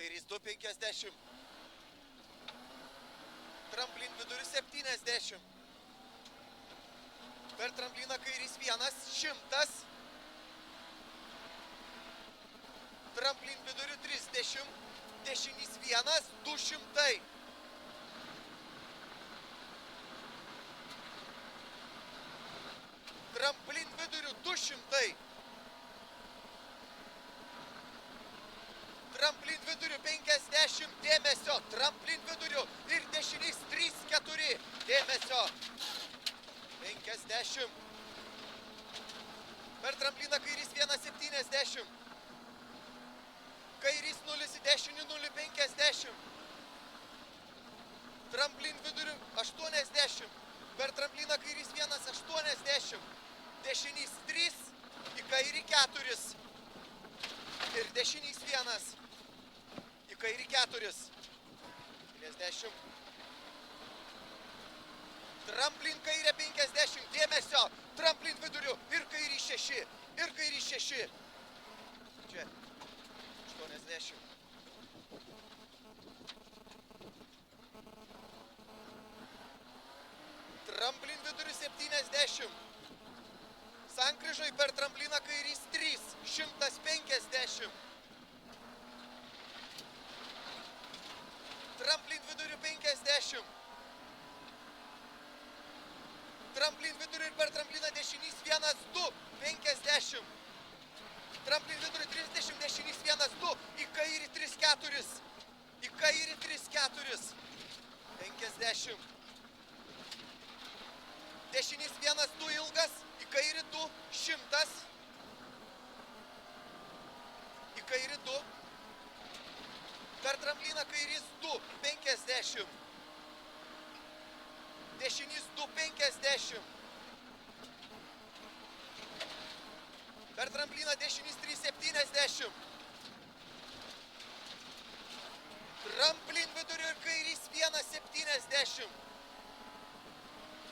Kairys 2,50. Tramplin vidurius 70. Per trampliną kairys 100. Tramplin viduriu 30. Dešinys 200. Tramplin viduriu 200. Tramplin viduriu 50. Dėmesio. Tramplin viduriu ir dešinys 3-4. Dėmesio. 50. Per trampliną kairys 1,70. Kairys 0 į dešinį 0,50. Tramplin viduriu 80. Per trampliną kairys 1,80. Dešinys 3 į kairį 4. Ir dešinys 1 į kairį 4. 50. Tramplin kairė 50. Dėmesio. Tramplin viduriu ir kairį 6. Ir kairį 6. Čia. 80. Tramplin viduriu 70. Sankryžoj per trampliną kairys 3. 150. Tramplin viduriu 50. Tramplin viduriu ir per trampliną dešinys 1, 2. 50. Tramplin viduriu 30, dešinys 1, 2. Į kairį 3, 4. Į kairį 3, 4. 50. Dešinys 1, 2 ilgas. Į kairį 2, 100. Į kairį 2. Per trampliną kairys 2, 50. Dešinys 2, 50. Per trampliną dešinys 3, 70. Tramplin viduriu ir kairys 1, 70.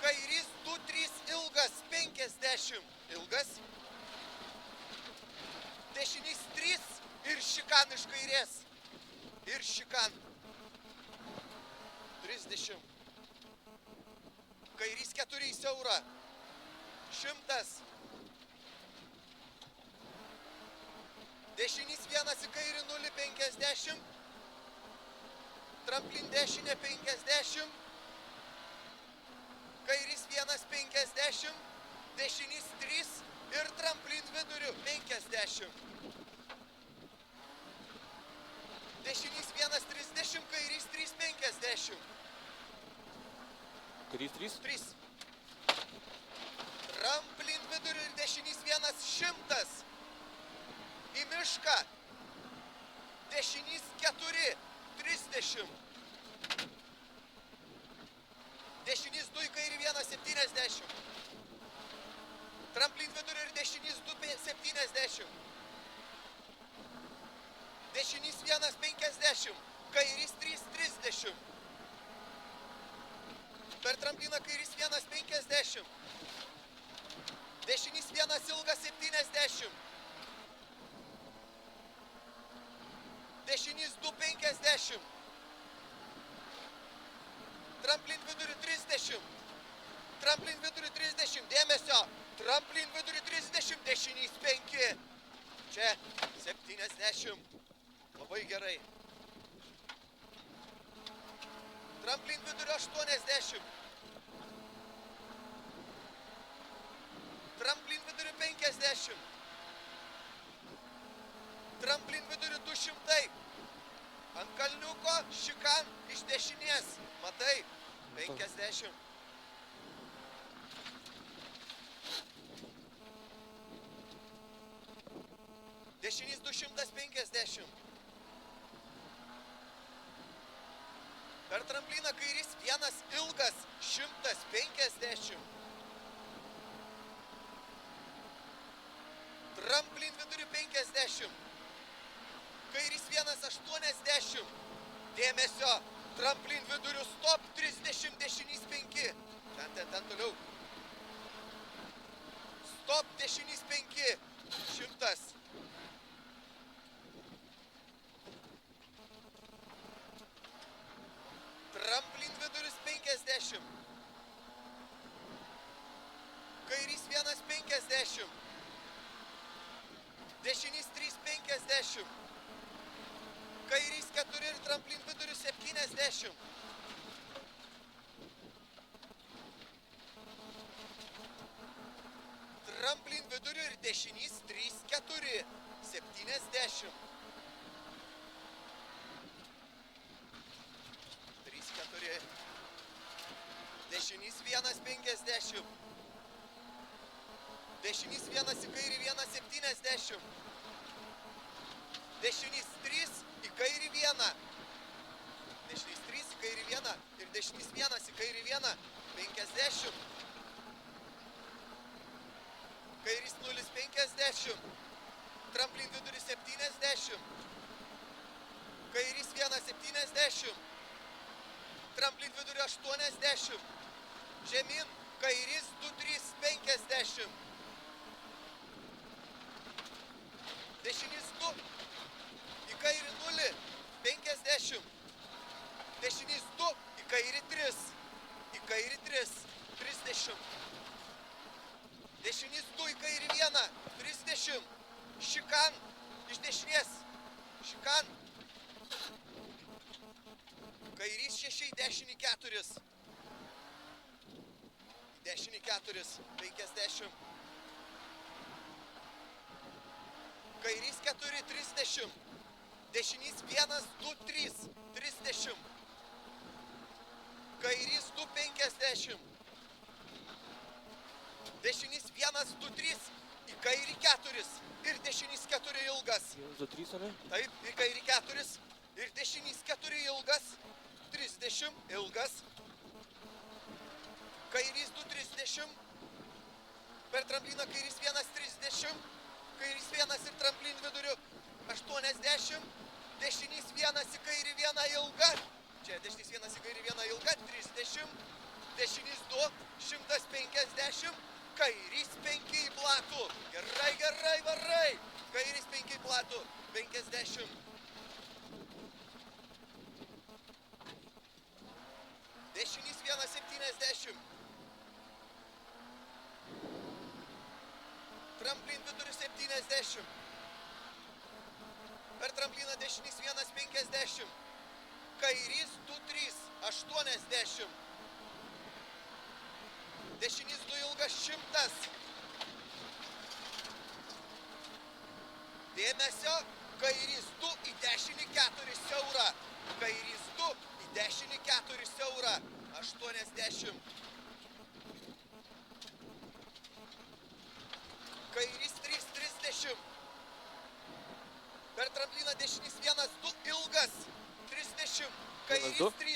Kairys 2, 3 ilgas, 50. Ilgas. Dešinys 3 ir šikan iš kairės. Ir šikan. 30. Kairys 4 į siaurą. 100. Dešinys 1 į kairį 0,50. Tramplin dešinė 50. Kairys 1,50. Dešinys 3 ir tramplin viduriu 50. Dešinys 1,30, kairys 3,50. Kairys 3. 3. Tramplin viduriu ir dešinys 100. Į mišką. Dešinys 4, 30. Dešinys 2 į kairį 1,70. Tramplin viduriu ir dešinys 2,70. Dešinys 1,50. Kairys 3,30. Per trampliną kairys 1,50. Dešinys 1 ilgas 70. Dešinys 2,50. Tramplin viduriu 30. Tramplin viduriu 30. Dėmesio. Tramplin viduriu 30. Dešinys 5. Čia 70. Labai gerai. Tramplin viduriu 80. Tramplin viduriu 50. Tramplin viduriu 200. Ant kalniuko šikan iš dešinės. Matai? 50. Dešinys 250. Per trampliną kairys 1 ilgas 150. Tramplin viduriu 50. Kairys 1,80. Dėmesio. Tramplin viduriu stop 30, dešinys 5. Ten toliau. Stop dešinys 5. 100. 60. Dešinys 3,50. Kairys 4 ir tramplin viduriu 70. Tramplin viduriu ir dešinys 3,4. 70. 3,4. Dešinys 1,50. Dešinys 1 į kairį 1,70. Dešinys 3 į kairį 1. Dešinys 3 į kairį 1 ir dešinys 1 į kairį 1. 50. Kairys 0,50. Tramplin viduris 70. Kairys 1,70. Tramplin vidurio 80. Žemyn. Kairys 2,350. Dešinys 2. Į kairį 0. 50. Dešinys 2. Į kairį 3. Į kairį 3. 30. Dešinys 2 į kairį 1. 30. Šikan. Iš dešinės. Šikan. Kairys 6 į dešinį 4. Į dešinį 4. 50. Kairys 4, 30. Dešinys 1, 2, 3. 30. Kairys 2, 50. Dešinys 1, 2, 3. Į kairį 4. Ir dešinys 4 ilgas. 1, 2, 3, ar ne? Taip, į kairį 4. Ir dešinys 4 ilgas. 30 ilgas. Kairys 2, 30. Per trampliną kairys 1, 30. Kairys 1 ir tramplin viduriu 80. Dešinys 1 į kairį 1 ilga. Čia dešinys 1 į kairį 1 ilga. 30. Dešinys 2, 150. Kairys 5 į platų. Gerai, gerai, varai. Kairys 5 į platų. 50. Dešinys 1,70. Tramplin viduriu 70. Per trampliną dešinys 1,50. Kairys 2,3. 80. Dešinys 2 ilgas 100. Dėmesio. Kairys 2 į dešinį 4 siaurą. Kairys 2 į dešinį 4 siaurą. 80. Kairys 3, 30. Per trampliną dešinys 1, 2 ilgas. 30. Kairys 3